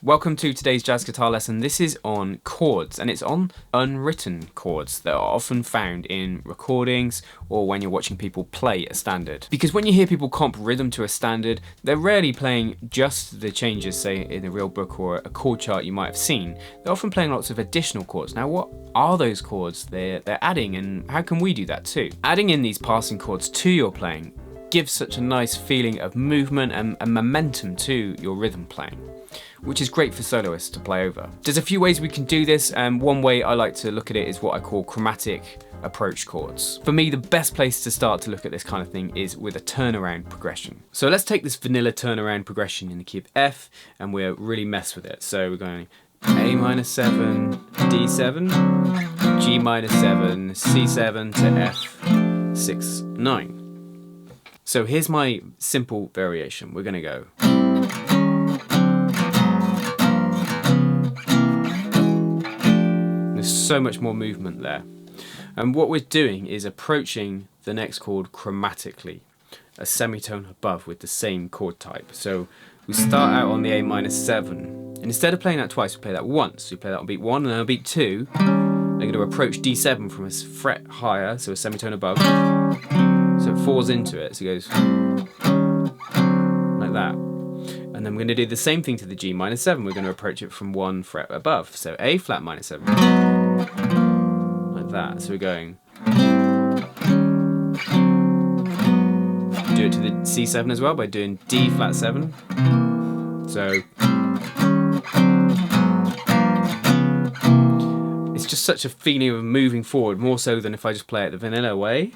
Welcome to today's jazz guitar lesson. This is on chords, and it's on unwritten chords that are often found in recordings or when you're watching people play a standard. Because when you hear people comp rhythm to a standard, they're rarely playing just the changes, say in a real book or a chord chart you might have seen. They're often playing lots of additional chords. Now, what are those chords they're adding, and how can we do that too? Adding in these passing chords to your playing gives such a nice feeling of movement and momentum to your rhythm playing, which is great for soloists to play over. There's a few ways we can do this, and one way I like to look at it is what I call chromatic approach chords. For me, the best place to start to look at this kind of thing is with a turnaround progression. So let's take this vanilla turnaround progression in the key of F, and we'll really mess with it. So we're going A minor 7, D7, G minor 7, C7 to F 6, 9. So here's my simple variation. We're gonna go. There's so much more movement there. And what we're doing is approaching the next chord chromatically, a semitone above with the same chord type. So we start out on the A minor 7, and instead of playing that twice, we play that once. So we play that on beat 1, and then on beat 2, I'm going to approach D7 from a fret higher, so a semitone above. So it falls into it, so it goes like that. And then we're going to do the same thing to the G minor 7. We're going to approach it from 1 fret above, so A flat minor 7. Like that. So we're going. Do it to the C7 as well by doing D flat 7. So it's just such a feeling of moving forward, more so than if I just play it the vanilla way,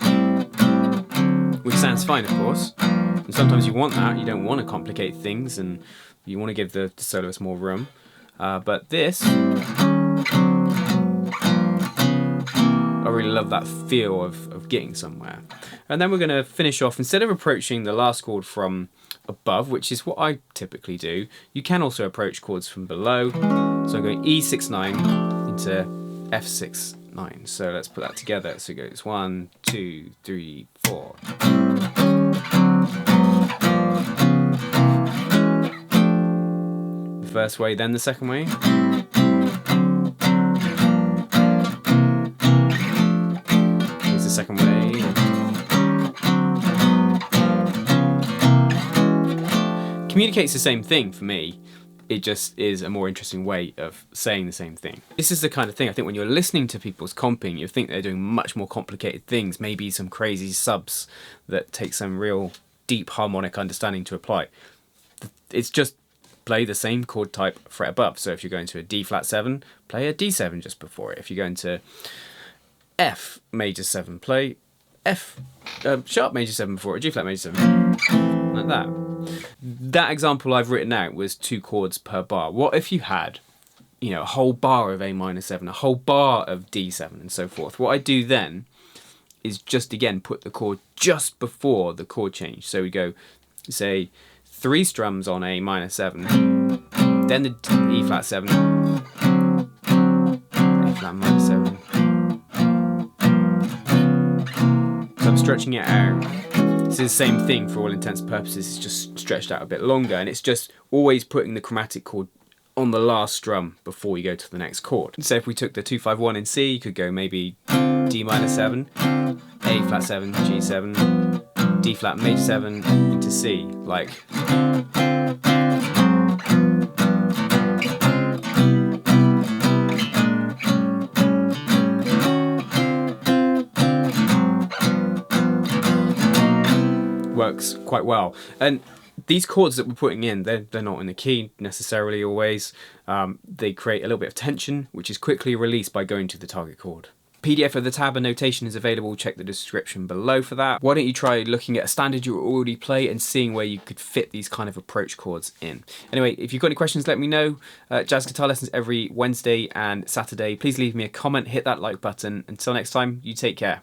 which sounds fine, of course. And sometimes you want that. You don't want to complicate things, and you want to give the soloist more room. But this, I really love that feel of getting somewhere. And then we're going to finish off, instead of approaching the last chord from above, which is what I typically do, you can also approach chords from below. So I'm going E6, 9 into F6, 9. So let's put that together. So it goes 1, 2, 3, 4. The first way, then the second way. Here's the second way. Communicates the same thing for me. It just is a more interesting way of saying the same thing. This is the kind of thing I think when you're listening to people's comping, you think they're doing much more complicated things, maybe some crazy subs that take some real deep harmonic understanding to apply. It's just play the same chord type fret above. So if you're going to a D flat 7, play a D7 just before it. If you're going to F major 7, play F sharp major 7 before it, G flat major 7, like that. That example I've written out was 2 chords per bar. What if you had, a whole bar of A minor 7, a whole bar of D7, and so forth? What I do then is just again put the chord just before the chord change. So we go, say, 3 strums on A minor 7, then the E flat 7, A flat minor 7. So I'm stretching it out. This is the same thing for all intents and purposes, it's just stretched out a bit longer, and it's just always putting the chromatic chord on the last strum before you go to the next chord. So if we took the 2-5-1 in C, you could go maybe D minor 7, A flat 7, G7, D flat major 7 into C, like. Works quite well. And these chords that we're putting in, they're not in the key necessarily always. They create a little bit of tension, which is quickly released by going to the target chord. PDF of the tab and notation is available. Check the description below for that. Why don't you try looking at a standard you already play and seeing where you could fit these kind of approach chords in. Anyway, if you've got any questions, let me know. Jazz guitar lessons every Wednesday and Saturday. Please leave me a comment, hit that like button. Until next time, you take care.